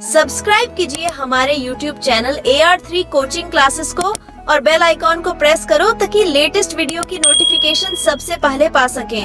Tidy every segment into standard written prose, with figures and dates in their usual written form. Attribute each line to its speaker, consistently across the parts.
Speaker 1: Subscribe कीजिए हमारे YouTube channel AR3 coaching classes को और बेल आइकॉन को प्रेस करो ताकि लेटेस्ट वीडियो की नोटिफिकेशन सबसे पहले पा सकें।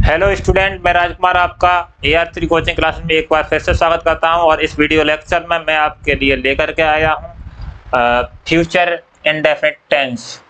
Speaker 2: हेलो स्टूडेंट, मैं राजकुमार आपका AR3 कोचिंग क्लास में एक बार फिर से स्वागत करता हूं और इस वीडियो लेक्चर में मैं आपके लिए लेकर के आया हूं फ्यूचर इंडेफिनिट टेंस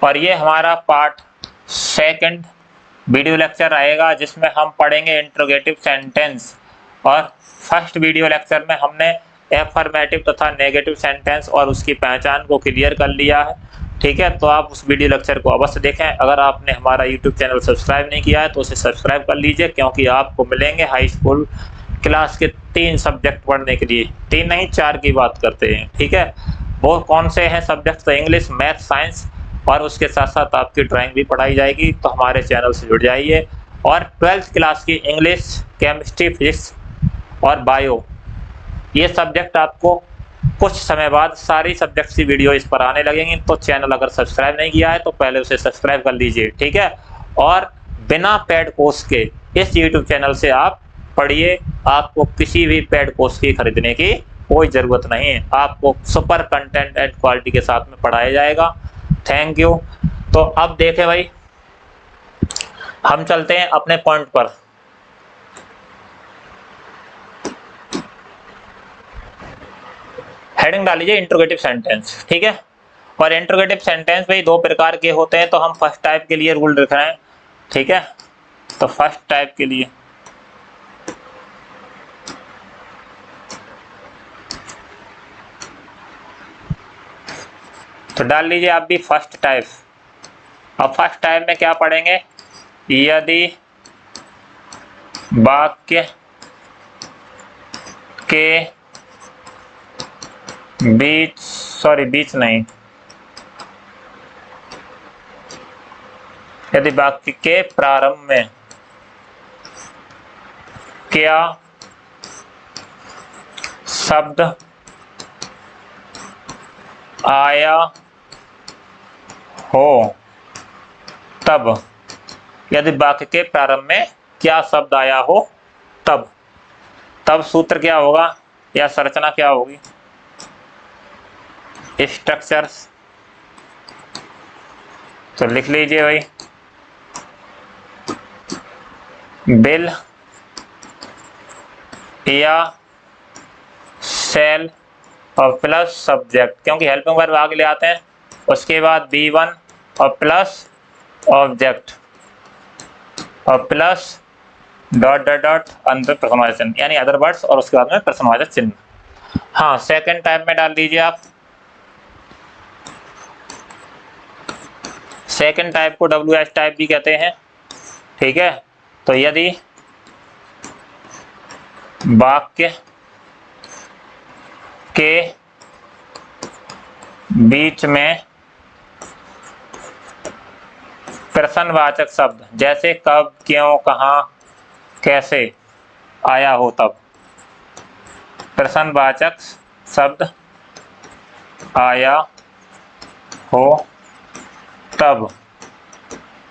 Speaker 2: और ये हमारा पार्ट सेकंड वीडियो लेक्चर रहेगा जिसमें हम पढ़ेंगे इंट्रोगेटिव सेंटेंस। और फर्स्ट वीडियो लेक्चर में हमने एफर्मेटिव तथा नेगेटिव सेंटेंस और उसकी पहचान को क्लियर कर लिया है। ठीक है, तो आप उस वीडियो लेक्चर को अवश्य देखें। अगर आपने हमारा यूट्यूब चैनल सब्सक्राइब नहीं किया है तो उसे सब्सक्राइब कर लीजिए, क्योंकि आपको मिलेंगे हाई स्कूल क्लास के 3 सब्जेक्ट पढ़ने के लिए। 3 नहीं 4 की बात करते हैं। ठीक है, वो कौन से हैं सब्जेक्ट? तो इंग्लिश, मैथ, साइंस और उसके साथ साथ आपकी ड्राइंग भी पढ़ाई जाएगी। तो हमारे चैनल से जुड़ जाइए। और 12th क्लास की इंग्लिश, केमिस्ट्री, फिजिक्स और बायो, ये सब्जेक्ट आपको कुछ समय बाद सारी सब्जेक्ट्स की वीडियो इस पर आने लगेंगी। तो चैनल अगर सब्सक्राइब नहीं किया है तो पहले उसे सब्सक्राइब कर लीजिए। ठीक है, और बिना पेड कोर्स के इस यूट्यूब चैनल से आप पढ़िए। आपको किसी भी पेड कोर्स की खरीदने की कोई ज़रूरत नहीं है। आपको सुपर कंटेंट एंड क्वालिटी के साथ में पढ़ाया जाएगा। Thank you. तो अब देखें भाई, हम चलते हैं अपने पॉइंट पर। हेडिंग डाल लीजिए इंट्रोगेटिव सेंटेंस। ठीक है, और इंट्रोगेटिव सेंटेंस भाई 2 प्रकार के होते हैं। तो हम फर्स्ट टाइप के लिए रूल लिख रहे हैं। ठीक है, तो फर्स्ट टाइप के लिए तो डाल लीजिए आप भी फर्स्ट टाइप। अब फर्स्ट टाइप में क्या पढ़ेंगे? यदि वाक्य के बीच नहीं, यदि वाक्य के प्रारंभ में क्या शब्द आया हो तब, यदि वाक्य के प्रारंभ में क्या शब्द आया हो तब सूत्र क्या होगा या संरचना क्या होगी? स्ट्रक्चर्स। तो लिख लीजिए भाई, विल या शैल और प्लस सब्जेक्ट, क्योंकि हेल्पिंग वर्ब आगे ले आते हैं। उसके बाद B1 और प्लस ऑब्जेक्ट और प्लस डॉट डॉट डॉट अंतर प्रश्नवाचक चिन्ह, यानी अदर वर्ड्स और उसके बाद में प्रश्नवाचक चिन्ह। हाँ, सेकंड टाइप में डाल दीजिए आप। सेकंड टाइप को WH टाइप भी कहते हैं। ठीक है, तो यदि वाक्य के बीच में प्रश्नवाचक शब्द जैसे कब, क्यों, कहाँ, कैसे आया हो तब, प्रश्नवाचक शब्द आया हो तब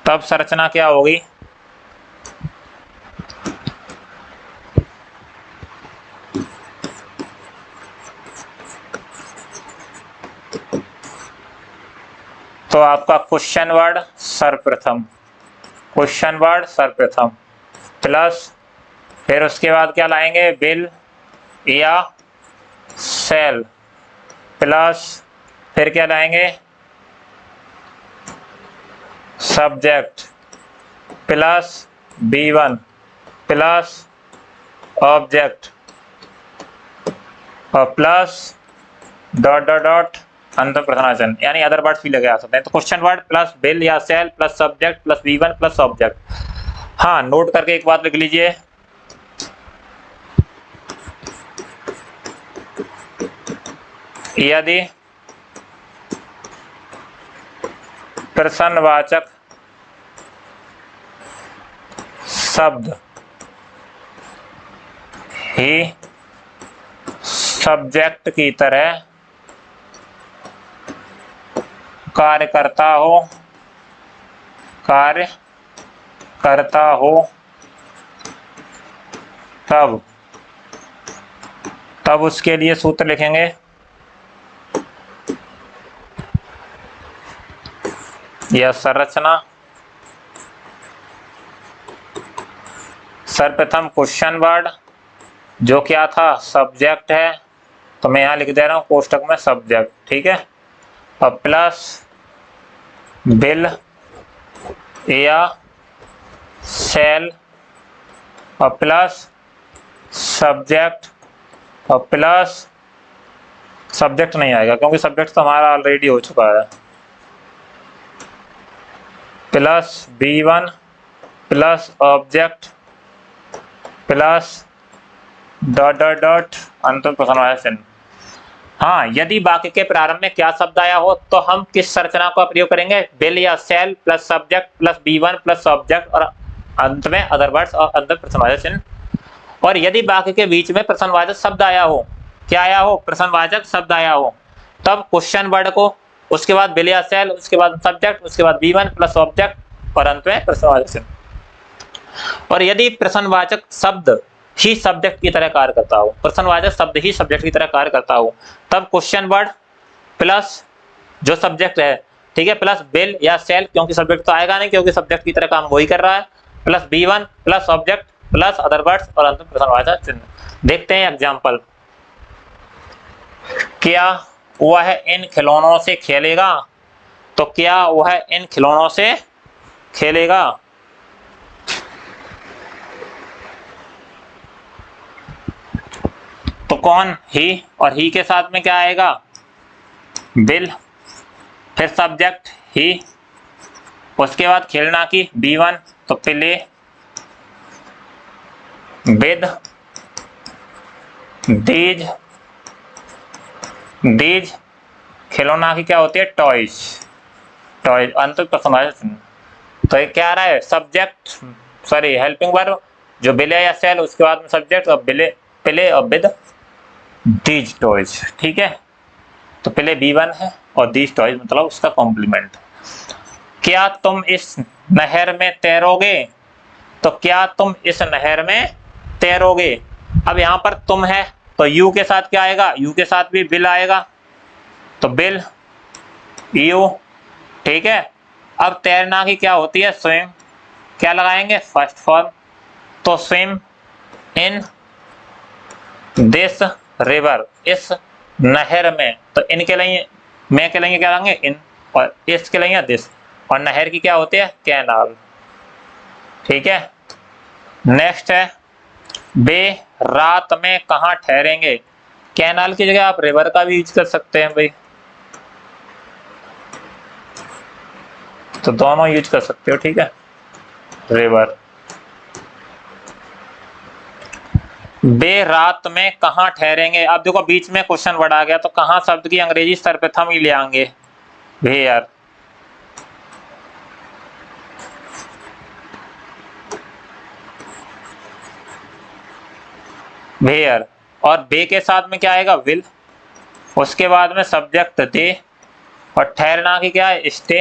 Speaker 2: संरचना क्या होगी? तो आपका क्वेश्चन वर्ड सर्वप्रथम, प्लस फिर उसके बाद क्या लाएंगे? विल या शैल, प्लस फिर क्या लाएंगे? Subject, plus B1 plus object और प्लस डॉट डॉट डॉट अंतर प्रश्नवाचक चिन्ह, यानी अदर वर्ड्स भी लगे आ सकते हैं। तो क्वेश्चन वर्ड प्लस विल या शैल plus subject plus B1 plus object. हाँ, नोट करके एक बात लिख लीजिए, यदि प्रश्नवाचक शब्द ही सब्जेक्ट की तरह कार्य करता हो तब तब उसके लिए सूत्र लिखेंगे यह संरचना सर्वप्रथम क्वेश्चन वर्ड जो क्या था सब्जेक्ट है, तो मैं यहाँ लिख दे रहा हूँ कोष्टक में सब्जेक्ट, ठीक है, और प्लस बिल या सेल और प्लस सब्जेक्ट और प्लस सब्जेक्ट नहीं आएगा क्योंकि सब्जेक्ट तो हमारा ऑलरेडी हो चुका है, plus B1 plus object plus dot dot dot अंतर प्रश्नवाचक चिन्ह। हाँ, यदि वाक्य के प्रारंभ में क्या शब्द आया हो तो हम किस संरचना का प्रयोग करेंगे, बिल या shall plus subject plus B1 plus object और अंत में अदर वर्ड्स और अंतर प्रश्नवाचक चिन्ह। और यदि वाक्य के बीच में प्रश्नवाचक शब्द आया हो, क्या आया हो, प्रश्नवाचक शब्द आया हो, तब क्वेश्चन वर्ड को, उसके बाद बिल या सेल, उसके बाद सब्जेक्ट, उसके बाद B1 प्लस ऑब्जेक्ट और अंत में प्रश्नवाचक चिन्ह। और यदि प्रश्नवाचक शब्द ही सब्जेक्ट की तरह कार्य करता हो, प्रश्नवाचक शब्द ही सब्जेक्ट की तरह कार्य करता हो, तब क्वेश्चन वर्ड प्लस जो सब्जेक्ट है, ठीक है, प्लस बिल या सेल, क्योंकि सब्जेक्ट तो आएगा नहीं क्योंकि सब्जेक्ट की तरह काम वही कर रहा है, plus B1 plus object plus other words और अंत में प्रश्नवाचक चिन्ह। देखते हैं एग्जाम्पल। क्या वह इन खिलौनों से खेलेगा, तो क्या वह इन खिलौनों से खेलेगा, तो कौन, ही, और ही के साथ में क्या आएगा, बिल, फिर सब्जेक्ट ही, उसके बाद खेलना की B1 तो प्ले, विद, दीज खिलौना की क्या होती है, टॉयज, टॉयज अंत प्रश्नवाचक चिन्ह। तो ये क्या आ रहा है, सब्जेक्ट सॉरी हेल्पिंग वर्ब जो बिल या सेल, उसके बाद में सब्जेक्ट और प्ले और विद दीज टॉयज, ठीक है, तो पहले B1 है और दीज टॉयज मतलब उसका कॉम्प्लीमेंट। क्या तुम इस नहर में तैरोगे, तो क्या तुम इस नहर में तैरोगे। अब यहाँ पर तुम है तो यू के साथ क्या आएगा, यू के साथ भी बिल आएगा, तो बिल यू, ठीक है। अब तैरना की क्या होती है, स्विम, क्या लगाएंगे फर्स्ट फॉर्म, तो स्विम इन दिस रिवर, इस नहर में, तो इनके लिए मैं के लिए क्या लगाएंगे इन, और इसके लिए दिस, और नहर की क्या होती है कैनाल, ठीक है। नेक्स्ट है वे रात में कहाँ ठहरेंगे, कैनाल की जगह आप रिवर का भी यूज कर सकते हैं भाई, तो दोनों यूज कर सकते हो, ठीक है, रिवर। वे रात में कहाँ ठहरेंगे, अब देखो बीच में क्वेश्चन वर्ड आ गया तो कहाँ शब्द की अंग्रेजी सर्वप्रथम ही ले आएंगे, वेयर, वेयर, और बे के साथ में क्या आएगा विल, उसके बाद में सब्जेक्ट दे, और ठहरना की क्या है स्टे,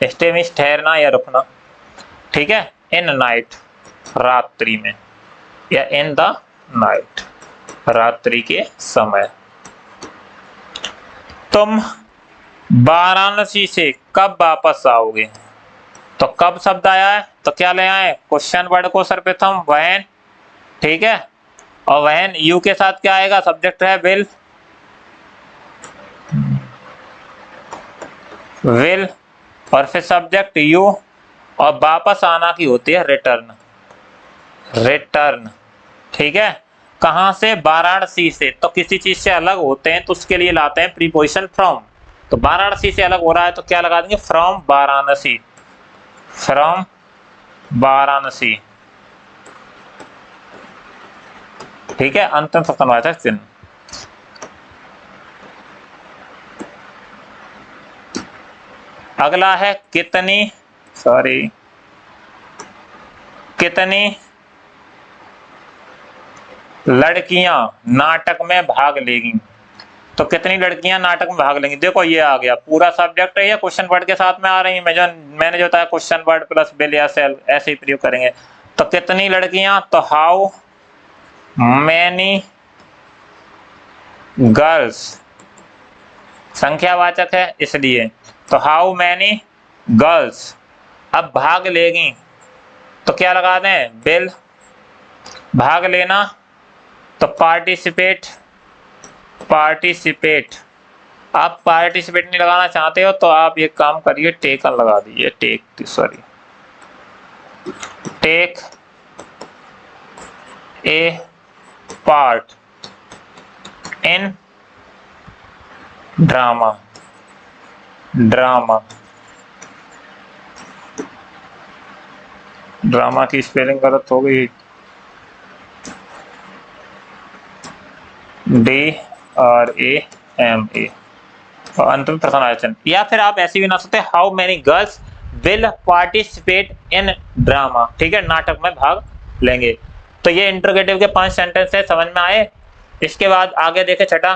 Speaker 2: स्टे मीन्स ठहरना या रुकना, ठीक है, इन नाइट रात्रि में, या इन द नाइट रात्रि के समय। तुम वाराणसी से कब वापस आओगे, तो कब शब्द आया है तो क्या ले आए क्वेश्चन वर्ड को सर्वप्रथम वहन, ठीक है, और वहन यू के साथ क्या आएगा, सब्जेक्ट है विल, विल और फिर सब्जेक्ट यू, और वापस आना की होती है रिटर्न, रिटर्न, ठीक है। कहां से, वाराणसी से, तो किसी चीज से अलग होते हैं तो उसके लिए लाते हैं प्रीपोजिशन फ्रॉम, तो वाराणसी से अलग हो रहा है तो क्या लगा देंगे फ्रॉम वाराणसी, फ्रॉम वाराणसी, ठीक है, अंतिम प्रश्नवाचक चिन्ह। अगला है कितनी, सॉरी कितनी लड़कियां नाटक में भाग लेंगी, तो कितनी लड़कियां नाटक में भाग लेंगी, देखो ये आ गया पूरा सब्जेक्ट है, या क्वेश्चन वर्ड के साथ में आ रही है, मैंने जो बताया क्वेश्चन वर्ड प्लस बिल या सेल ऐसे ही प्रयोग करेंगे। तो कितनी लड़कियां, तो हाउ मैनी गर्ल्स संख्यावाचक है इसलिए, तो हाउ मैनी गर्ल्स। अब भाग लेगी तो क्या लगा दें, विल। भाग लेना तो पार्टिसिपेट, पार्टिसिपेट। आप पार्टिसिपेट नहीं लगाना चाहते हो तो आप ये काम करिए, टेकन लगा दीजिए, take, sorry, take a part in drama, drama. Drama की स्पेलिंग गलत हो गई, DRAMA, और अंत में प्रश्नवाचन। या फिर आप ऐसे भी ना सकते, how many girls will participate in drama, ठीक है, नाटक में भाग लेंगे। तो ये इंटरोगेटिव के 5 सेंटेंस है, समझ में आए। इसके बाद आगे देखे छठा,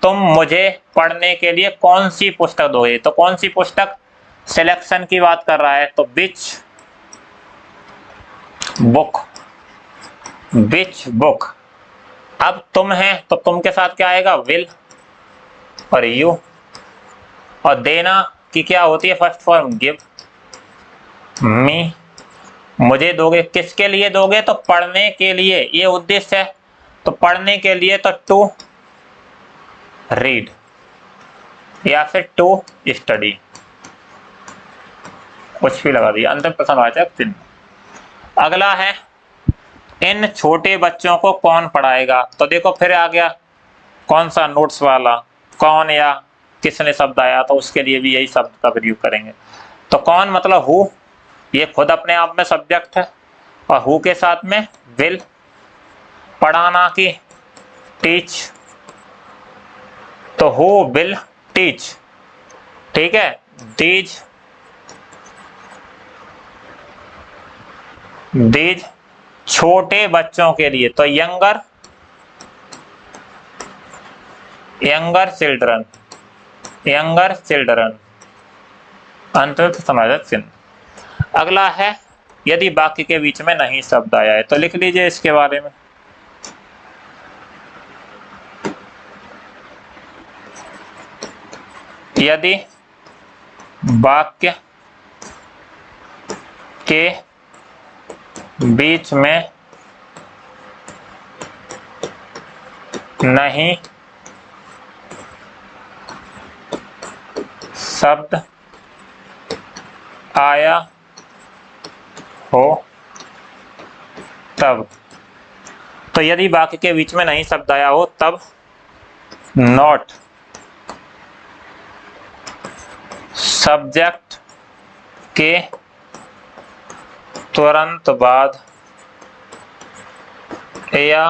Speaker 2: तुम मुझे पढ़ने के लिए कौन सी पुस्तक दोगे। तो कौन सी पुस्तक, सिलेक्शन की बात कर रहा है, तो विच बुक, विच बुक। अब तुम है तो तुम के साथ क्या आएगा, विल और यू। और देना की क्या होती है, फर्स्ट फॉर्म गिव, मी। मुझे दोगे, किसके लिए दोगे, तो पढ़ने के लिए, ये उद्देश्य है, तो पढ़ने के लिए तो टू रीड या फिर टू स्टडी, कुछ भी लगा दिया, अंतिम प्रश्नवाचक चिन्ह। अगला है, इन छोटे बच्चों को कौन पढ़ाएगा। तो देखो फिर आ गया कौन सा, नोट्स वाला, कौन या किसने शब्द आया, तो उसके लिए भी यही शब्द का प्रयोग करेंगे। तो कौन मतलब हु, ये खुद अपने आप में सब्जेक्ट है, और हु के साथ में विल। पढ़ाना की टीच, तो हु विल टीच, ठीक है। दीज, दीज छोटे बच्चों के लिए, तो younger, younger children, younger children, अंत में समाजक चिन्ह। अगला है, यदि वाक्य के बीच में नहीं शब्द आया है, तो लिख लीजिए इसके बारे में। यदि वाक्य के बीच में नहीं शब्द आया हो तब, तो यदि वाक्य के बीच में नहीं शब्द आया हो तब नॉट सब्जेक्ट के तुरंत बाद या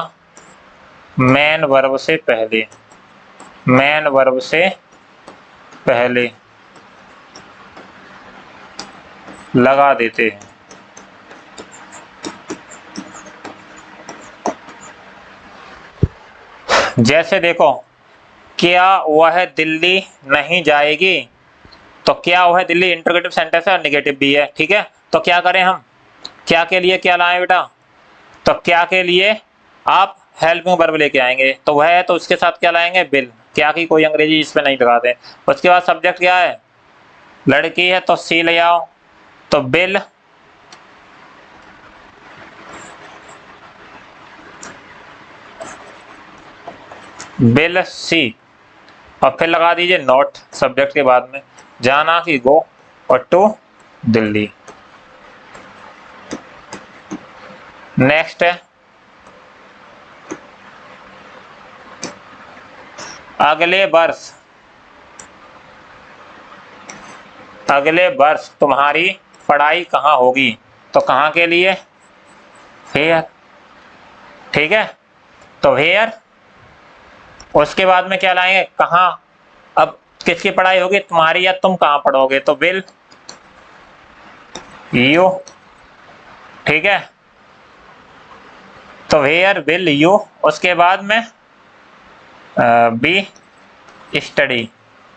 Speaker 2: मेन वर्ब से पहले, मेन वर्ब से पहले लगा देते हैं। जैसे देखो, क्या वह दिल्ली नहीं जाएगी, तो क्या वह दिल्ली इंटरोगेटिव सेंटेंस है और नेगेटिव भी है, ठीक है। तो क्या करें हम, क्या के लिए क्या लाएं बेटा, तो क्या के लिए आप हेल्पिंग वर्ब लेके आएंगे, तो वह है तो उसके साथ क्या लाएंगे, विल। क्या की कोई अंग्रेजी इसमें नहीं लगाते। उसके बाद सब्जेक्ट क्या है, लड़की है तो सी ले आओ, तो विल विल सी, और फिर लगा दीजिए नॉट सब्जेक्ट के बाद में, जाना की गो और टू दिल्ली। नेक्स्ट है, अगले वर्ष, अगले वर्ष तुम्हारी पढ़ाई कहाँ होगी, तो कहाँ के लिए, वेयर, ठीक है। तो वेयर, उसके बाद में क्या लाएंगे, कहाँ। अब किसकी पढ़ाई होगी, तुम्हारी, या तुम कहाँ पढ़ोगे, तो विल यू, ठीक है। तो वेयर विल यू, उसके बाद में बी स्टडी,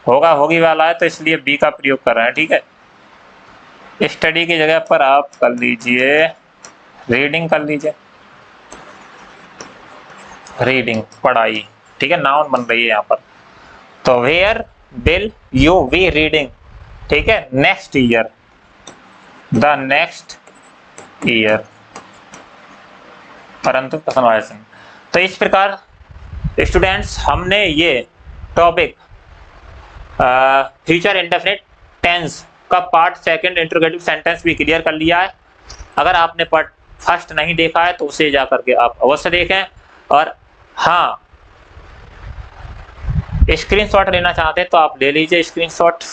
Speaker 2: होगा होगी वाला है तो इसलिए बी का प्रयोग कर रहे हैं, ठीक है। स्टडी की जगह पर आप कर लीजिए रीडिंग, कर लीजिए रीडिंग, पढ़ाई। ठीक है, नाउन बन रही है यहाँ पर। तो where will you be reading, ठीक है, next year, the next year, परंतु प्रश्नवाचक। तो इस प्रकार स्टूडेंट्स हमने ये टॉपिक फ्यूचर इंडेफिनिट टेंस का पार्ट सेकंड इंटरोगेटिव सेंटेंस भी क्लियर कर लिया है। अगर आपने पार्ट फर्स्ट नहीं देखा है तो उसे जा करके आप अवश्य देखें। और हाँ, स्क्रीनशॉट लेना चाहते हैं तो आप ले लीजिए स्क्रीनशॉट।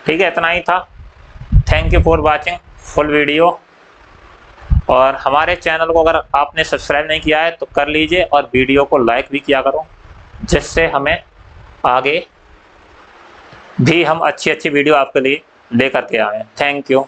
Speaker 2: ठीक है, इतना ही था। Thank you for watching full video. और हमारे चैनल को अगर आपने सब्सक्राइब नहीं किया है तो कर लीजिए और वीडियो को लाइक भी किया करो, जिससे हमें आगे भी हम अच्छी वीडियो आपके लिए लेकर के आए। Thank you.